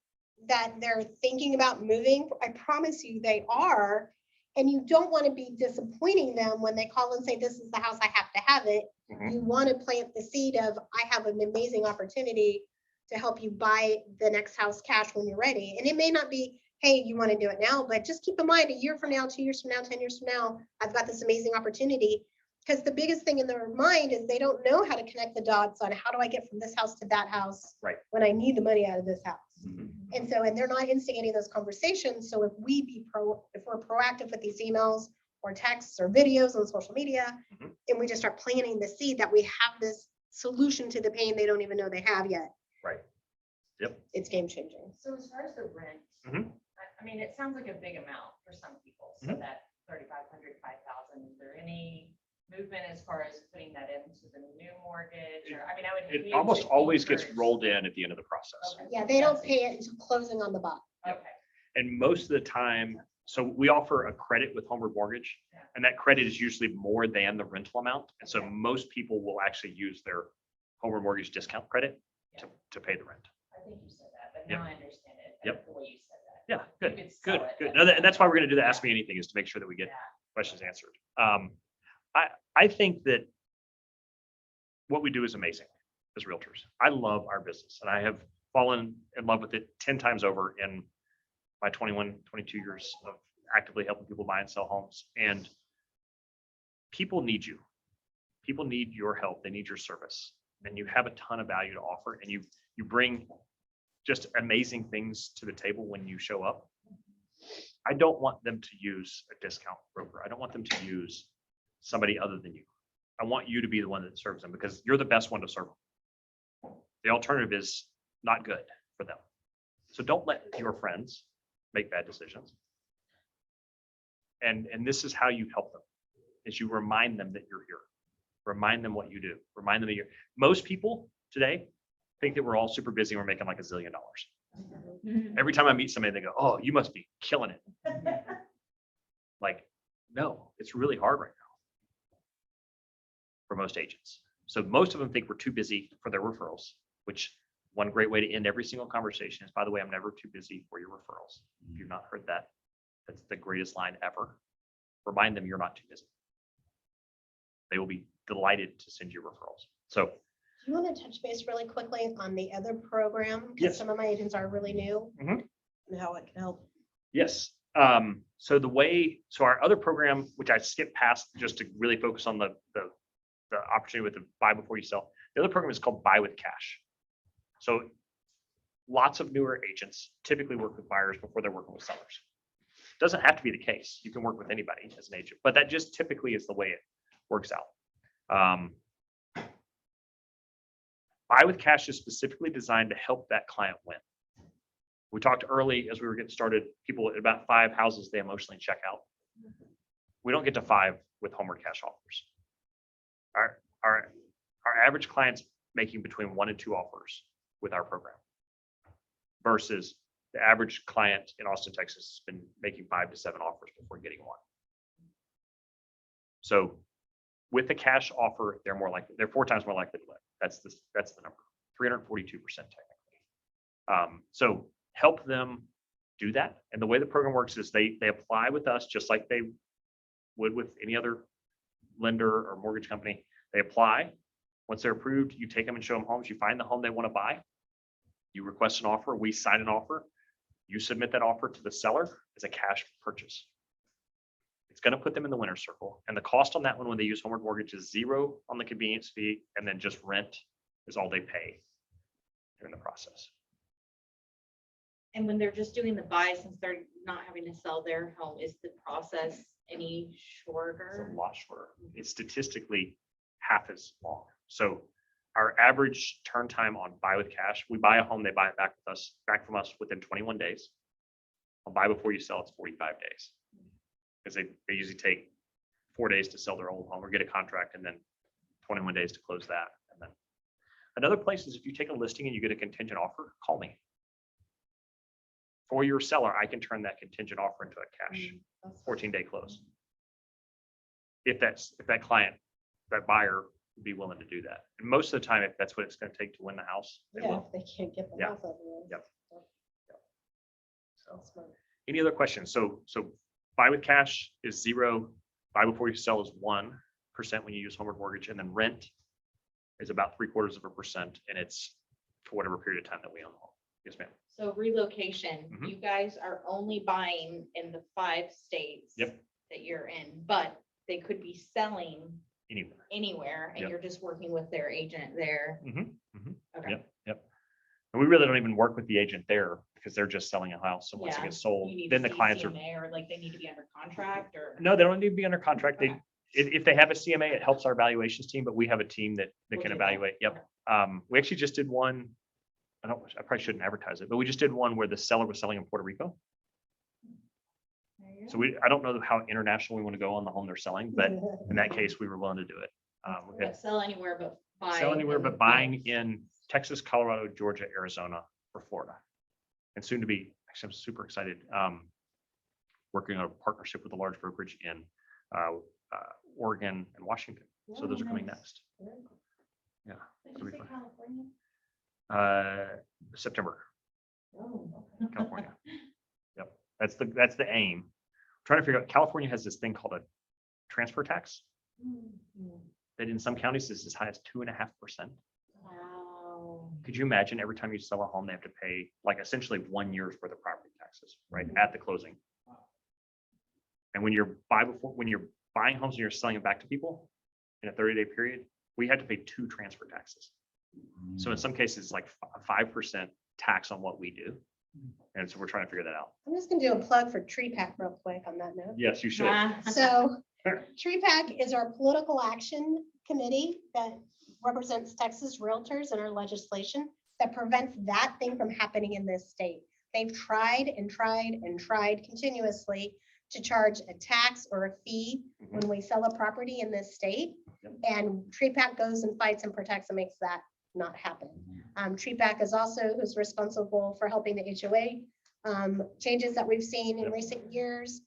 that they're thinking about moving, I promise you they are. And you don't want to be disappointing them when they call and say, this is the house, I have to have it. Mhm. You want to plant the seed of, I have an amazing opportunity to help you buy the next house cash when you're ready. And it may not be, hey, you want to do it now, but just keep in mind a year from now, 2 years from now, 10 years from now, I've got this amazing opportunity. Because the biggest thing in their mind is they don't know how to connect the dots on how do I get from this house to that house Right. when I need the money out of this house. Mhm. And they're not instigating those conversations. So if we're proactive with these emails or texts or videos on social media, Mhm. and we just start planting the seed that we have this solution to the pain they don't even know they have yet. Right. Yep. It's game changing. So as far as the rent, Mhm. I mean, it sounds like a big amount for some people, so Mhm. that 3,500, 5,000, is there any movement as far as putting that into the new mortgage, or, I mean, I would. hate It almost to always gets encourage- rolled in at the end of the process. Okay, Yeah, they don't that's- pay it until closing on the bond. Okay, And most of the time, so we offer a credit with Homeward Mortgage, and that credit is usually more than the rental amount. And so Okay. most people will actually use their Homeward Mortgage discount credit to pay the rent. I think you said that, but Yep. now I understand it. Yep. The way you said that. Yeah, good, could sell good, it good. as No, a- and that's why we're gonna do the Ask Me Anything, is to make sure that we get Yeah. questions answered. I think that what we do is amazing as realtors. I love our business, and I have fallen in love with it 10 times over in my 21, 22 years of actively helping people buy and sell homes. And people need you. People need your help. They need your service. And you have a ton of value to offer, and you bring just amazing things to the table when you show up. I don't want them to use a discount broker. I don't want them to use somebody other than you. I want you to be the one that serves them, because you're the best one to serve them. The alternative is not good for them. So don't let your friends make bad decisions. And this is how you help them, is you remind them that you're here. Remind them what you do. Remind them that you're, most people today think that we're all super busy and we're making like $1 zillion. Every time I meet somebody, they go, "Oh, you must be killing it." Like, no, it's really hard right now for most agents. So most of them think we're too busy for their referrals, which one great way to end every single conversation is, by the way, I'm never too busy for your referrals. If you've not heard that, that's the greatest line ever. Remind them you're not too busy. They will be delighted to send you referrals. So Do you want to touch base really quickly on the other program? Yes. Because some of my agents are really new. Mhm. And how it can help. yes, so our other program, which I skipped past just to really focus on the opportunity with the buy before you sell. The other program is called Buy with Cash. So lots of newer agents typically work with buyers before they're working with sellers. Doesn't have to be the case. You can work with anybody as an agent, but that just typically is the way it works out. Buy with Cash is specifically designed to help that client win. We talked early as we were getting started, people at about 5 houses, they emotionally check out. We don't get to 5 with Homeward Cash offers. Our average client's making between 1 and 2 offers with our program, versus the average client in Austin, Texas has been making 5 to 7 offers before getting 1. So with the cash offer, they're 4 times more likely to win. That's the number, 342% technically. So help them do that. And the way the program works is they apply with us just like they would with any other lender or mortgage company. They apply. Once they're approved, you take them and show them homes. You find the home they want to buy. You request an offer. We sign an offer. You submit that offer to the seller as a cash purchase. It's going to put them in the winner's circle. And the cost on that one when they use Homeward Mortgage is 0 on the convenience fee, and then just rent is all they pay during the process. And when they're just doing the buy, since they're not having to sell their home, is the process any It's shorter? a lot shorter. It's statistically half as long. So our average turn time on Buy with Cash, we buy a home, they buy it back from us within 21 days. On Buy Before You Sell, it's 45 days. Because they usually take 4 days to sell their old home or get a contract, and then 21 days to close that. And then another place is if you take a listing and you get a contingent offer, call me. For your seller, I can turn that contingent offer into a cash 14-day close. If that client, that buyer would be willing to do that. And most of the time, if that's what it's going to take to win the house, they Yeah, will. if they can't get the Yeah. house otherwise. Yep. So, Smart. any other questions? So Buy with Cash is 0. Buy Before You Sell is 1% when you use Homeward Mortgage, and then rent is about 0.75%, and it's for whatever period of time that we own the home. Yes, ma'am. So relocation, Mhm. you guys are only buying in the 5 states Yep. that you're in, but they could be selling Anywhere. anywhere and Yep. you're just working with their agent there. Okay. Yep. And we really don't even work with the agent there because they're just selling a house. So once it Yeah. gets sold, You need then to the see clients are, CMA, or like they need to be under contract or. no, they don't need to be under contract. They, Okay. if they have a CMA, it helps our valuations team, but we have a team that Will can do that. evaluate. Yep. We actually just did one. I probably shouldn't advertise it, but we just did one where the seller was selling in Puerto Rico. There you So I don't know how international we want to go on the home they're selling, but in that case, we were willing to do it. We had But sell anywhere but buy. sell anywhere but in- buying in Texas, Colorado, Georgia, Arizona, or Florida. And soon to be, actually, I'm super excited. Working on a partnership with a large brokerage in Oregon and Washington. So those are coming next. Yeah. Did It'll you be say fun. California? September, Oh, okay. California. Yep, that's the aim. Trying to figure out, California has this thing called a transfer tax that in some counties is as high as 2.5%. Wow. Could you imagine every time you sell a home, they have to pay like essentially 1 year's worth of property taxes, right, at the closing? And when you're buying homes and you're selling them back to people in a 30-day period, we had to pay 2 transfer taxes. So in some cases, it's like a 5% tax on what we do. And so we're trying to figure that out. I'm just gonna do a plug for Tree Pack real quick on that note. Yes, you should. So Tree Pack is our political action committee that represents Texas realtors in our legislation that prevents that thing from happening in this state. They've tried and tried and tried continuously to charge a tax or a fee when we sell a property in this state. Yep. And Tree Pack goes and fights and protects and makes that not happen. Tree Pack is also who's responsible for helping the HOA changes that we've seen in Yep. recent years.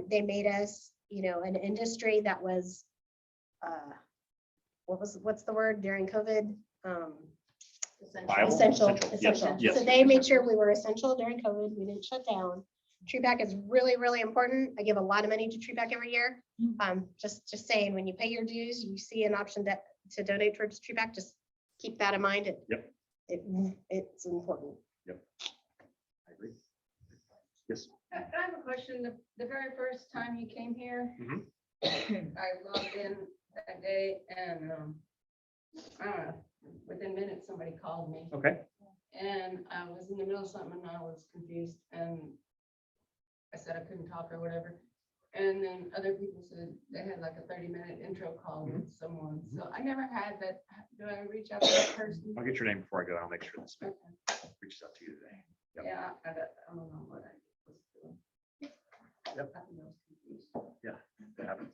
They made us, an industry that was, what's the word during COVID? Viable? Essential, Yes, essential. yes. So they made sure we were essential during COVID. We didn't shut down. Tree Pack is really, really important. I give a lot of money to Tree Pack every year. Just saying, when you pay your dues, you see an option to donate towards Tree Pack, just keep that in mind. Yep. It's important. I agree. Yes. I have a question. The very first time you came here, Mhm. I logged in that day and, I don't know, within minutes, somebody called me Okay. and I was in the middle of something and I was confused and I said I couldn't talk or whatever. And then other people said they had like a 30-minute intro call with someone. So I never had that. Do I reach out to that person? I'll get your name before I go and I'll make sure this Okay. reaches out to you today. Yep. Yeah, I don't know what I was doing. Yep. I was confused. That happens.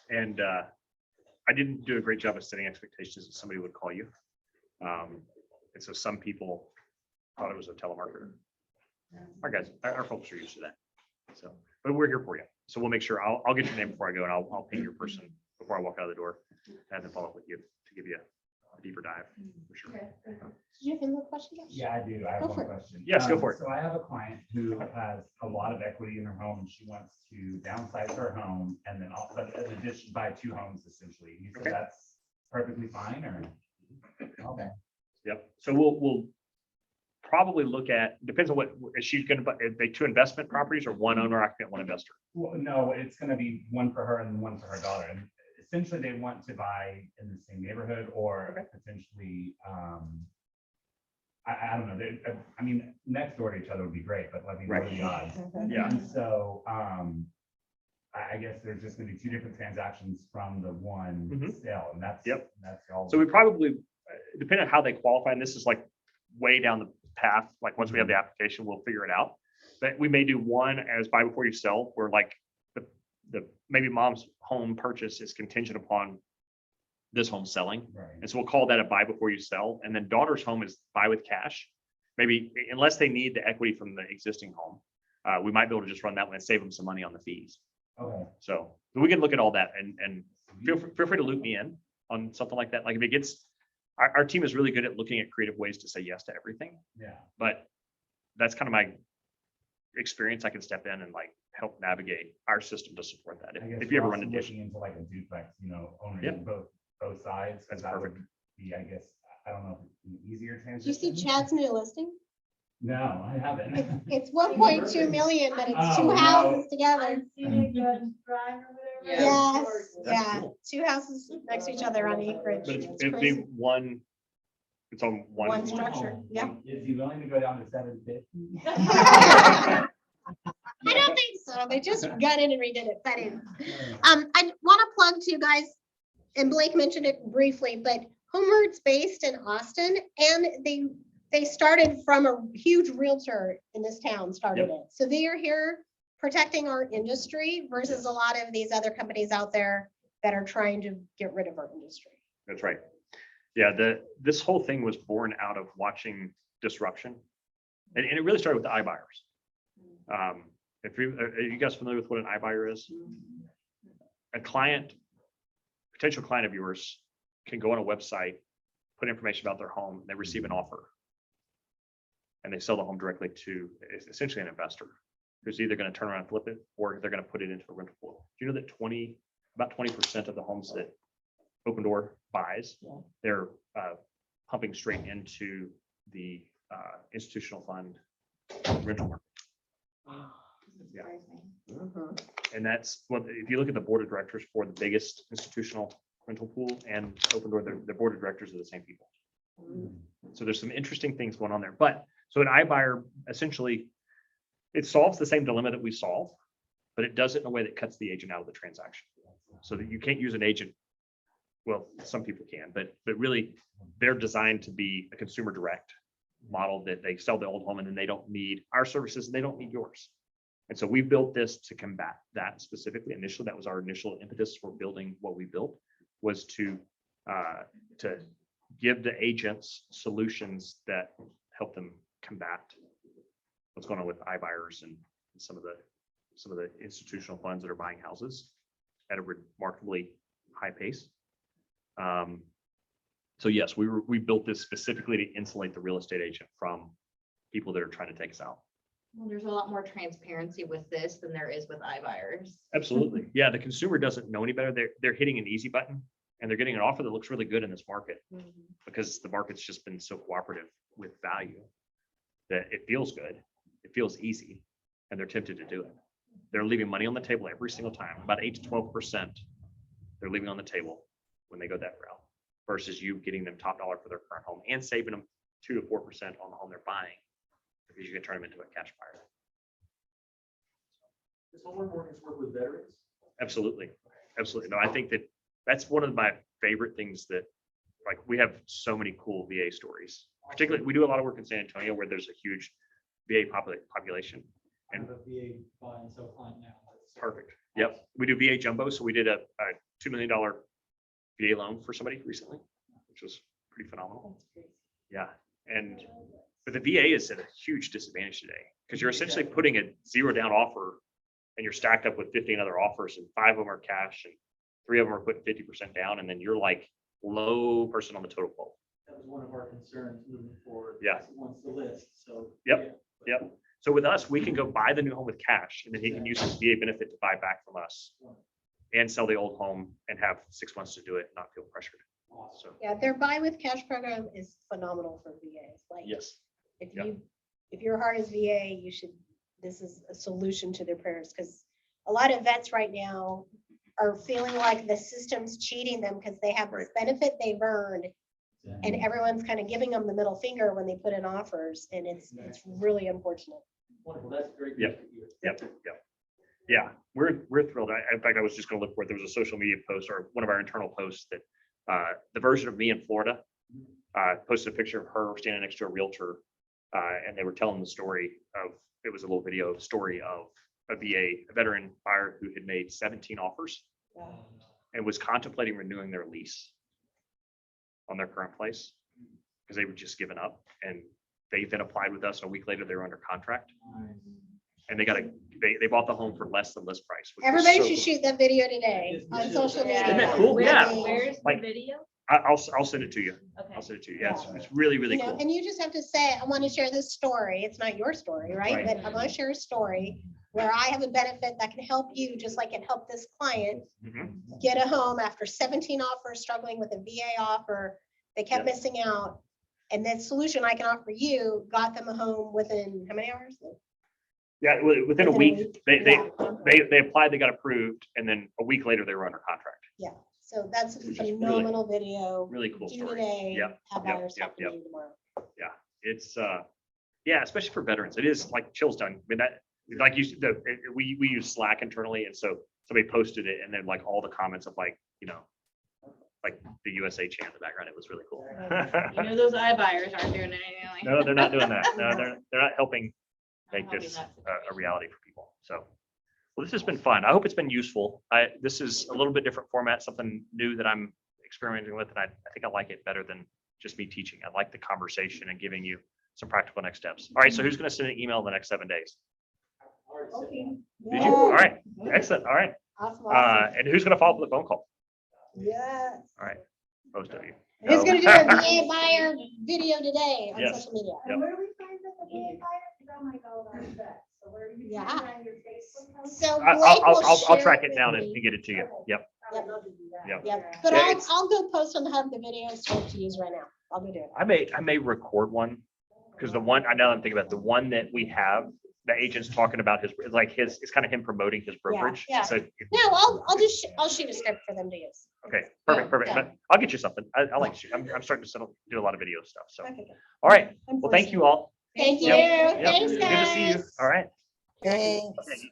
And I didn't do a great job of setting expectations that somebody would call you. And so some people thought it was a telemarketer. Our guys, our folks are used to that. So, but we're here for you. So we'll make sure I'll get your name before I go and I'll ping your person before I walk out of the door and then follow up with you to give you a deeper dive for sure. Okay. Did you have another question? Josh? Yeah, I do. I have Go one for it. question. Yes, go for it. So I have a client who has a lot of equity in her home and she wants to downsize her home and then also in addition buy 2 homes essentially. You Okay. said that's perfectly fine or? Okay. Yep. So we'll probably look at, depends on what, is she gonna buy, are they 2 investment properties or 1 owner occupant, 1 investor? Well, no, it's gonna be one for her and one for her daughter. And essentially they want to buy in the same neighborhood or potentially, I don't know. I mean, next door to each other would be great, but I mean, what are the odds? Yeah. And so, I guess there's just gonna be 2 different transactions from the one Mhm. sale and that's. Yep. That's all. So we probably, depending on how they qualify, and this is like way down the path, like once we have the application, we'll figure it out. But we may do one as buy before you sell, where like the maybe mom's home purchase is contingent upon this home selling. Right. And so we'll call that a buy before you sell. And then daughter's home is buy with cash. Maybe unless they need the equity from the existing home, we might be able to just run that one and save them some money on the fees. Okay. So we can look at all that and feel free to loop me in on something like that. Like if it gets, our team is really good at looking at creative ways to say yes to everything, Yeah. but that's kind of my experience. I can step in and like help navigate our system to support that. I guess If you ever we're run also into issues. looking into like a duplex, owning Yep. both sides. 'cause That's that would perfect. Be, I guess, I don't know, an easier Did you transition. see Chad's new listing? No, I haven't. It's 1.2 million, but it's Oh, 2 no. houses together. On Scenic Drive or whatever. Yeah. Yes, That's yeah, cool. 2 houses next to each other on acreage. But It's it'd be crazy. one, it's on one. One structure, yep. Is he willing to go down to 750? I don't think so. They just got in and redid it, but I want to plug to you guys, and Blake mentioned it briefly, but Homeward's based in Austin, and they started from a huge realtor in this town, started it. So they are here protecting our industry versus a lot of these other companies out there that are trying to get rid of our industry. That's right. Yeah, this whole thing was born out of watching disruption. And it really started with the iBuyers. If you, are you guys familiar with what an iBuyer is? A client, potential client of yours can go on a website, put information about their home, they receive an offer. And they sell the home directly to essentially an investor who's either going to turn around and flip it or they're going to put it into a rental pool. Do you know that about 20% of the homes that Open Door buys, they're pumping straight into the institutional fund rental market. Yeah. And that's what, if you look at the board of directors for the biggest institutional rental pool and Open Door, the board of directors are the same people. So there's some interesting things going on there. But so an iBuyer, essentially, it solves the same dilemma that we solve, but it does it in a way that cuts the agent out of the transaction. So that you can't use an agent. Well, some people can, but really they're designed to be a consumer direct model that they sell the old home and then they don't need our services and they don't need yours. And so we built this to combat that specifically. Initially, that was our initial impetus for building what we built, was to give the agents solutions that help them combat what's going on with iBuyers and some of the institutional funds that are buying houses at a remarkably high pace. So yes, we built this specifically to insulate the real estate agent from people that are trying to take us out. Well, there's a lot more transparency with this than there is with iBuyers. Absolutely. Yeah, the consumer doesn't know any better. They're hitting an easy button and they're getting an offer that looks really good in this market because the market's just been so cooperative with value that it feels good, it feels easy, and they're tempted to do it. They're leaving money on the table every single time. About 8 to 12% they're leaving on the table when they go that route, versus you getting them top dollar for their current home and saving them 2 to 4% on the home they're buying, because you can turn them into a cash buyer. Does Homeward Mortgage work with veterans? Absolutely. Absolutely. No, I think that's one of my favorite things that, like, we have so many cool VA stories. Particularly, we do a lot of work in San Antonio where there's a huge VA population. I have a VA buy and sell client now. Perfect. Yep. We do VA jumbo. So we did a $2 million VA loan for somebody recently, which was pretty phenomenal. Yeah. But the VA is at a huge disadvantage today because you're essentially putting a 0 down offer and you're stacked up with 15 other offers and 5 of them are cash and 3 of them are putting 50% down. And then you're like low person on the total quote. That was one of our concerns moving forward. Yeah. Once the list, so. Yep. yeah. Yep. So with us, we can go buy the new home with cash and then he can use his VA benefit to buy back from us and sell the old home and have 6 months to do it, and not feel pressured. So, Yeah, their buy with cash program is phenomenal for VAs. Like, yes. if your heart is VA, this is a solution to their prayers, because a lot of vets right now are feeling like the system's cheating them because they have this benefit they've earned and everyone's kind of giving them the middle finger when they put in offers, and it's really unfortunate. Wonderful, that's great. Yep. Yep. Yeah, we're thrilled. In fact, I was just going to look for it. There was a social media post or one of our internal posts that the version of me in Florida posted a picture of her standing next to a realtor, and they were telling the story of, it was a little video story of a veteran buyer who had made 17 offers and was contemplating renewing their lease on their current place because they were just given up, and they then applied with us. A week later, they were under contract. And they bought the home for less than list price. which was Everybody so should cool. shoot that video today on social media. Isn't that cool? Yeah. Where's the Like- video? I'll send it to you. Okay. I'll send it to you. Yeah, it's really, really You know, cool. and you just have to say, I want to share this story. It's not your story, right? Right. But I want to share a story where I have a benefit that can help you, just like it helped this client Mhm. get a home after 17 offers, struggling with a VA offer. They kept Yep. missing out. And that solution I can offer you got them a home within how many hours? Yeah, within a week, they Yeah. applied, they got approved, and then a week later, they were under contract. Yeah, so that's a Which is really- phenomenal video. Really cool Do story. today, Yep, have yep, buyers yep, talking yep. to you tomorrow. Yeah, it's yeah, especially for veterans, it is like chills down. I mean, that, like we use Slack internally, and so somebody posted it, and then like all the comments of like, like the USA chant in the background, it was really cool. You know, those iBuyers aren't doing anything like. No, they're not doing that. No, they're not helping make Helping this that a reality for people. So Well, this has been fun. I hope it's been useful. This is a little bit different format, something new that I'm experimenting with, and I think I like it better than just me teaching. I like the conversation and giving you some practical next steps. All right, so who's going to send an email in the next 7 days? Okay. Did you? All right, excellent. All right. Awesome, awesome. And who's going to follow up with a phone call? Yes. All right, most of you. Who's No. gonna do a VA buyer video today on Yes. social media? Yep. And where do we find the VA buyer? Because I'm like all about that. So where do you Yeah. find it on your Facebook post? So I- Blake will I'll share track it with down me. and get it to you. Yep. I would love to do that. Yep. Yep, but Yeah, I'll, it's- I'll go post on the hub the videos to use right now. I'll go do it. I may record one because the one I know I'm thinking about the one that we have, the agent's talking about it's kind of him promoting his brokerage. yeah. So, No, I'll shoot a script for them to use. okay, perfect. Yeah. But I'll get you something. I like to shoot. I'm starting to do a lot of video stuff. So, Okay, good. all right. I'm Well, thank forcing you all. Thank you. Yep. Thanks, Good to see you. guys. All right. Thanks. Okay.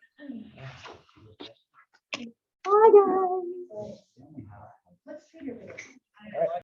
Bye, guys. Let's see your video.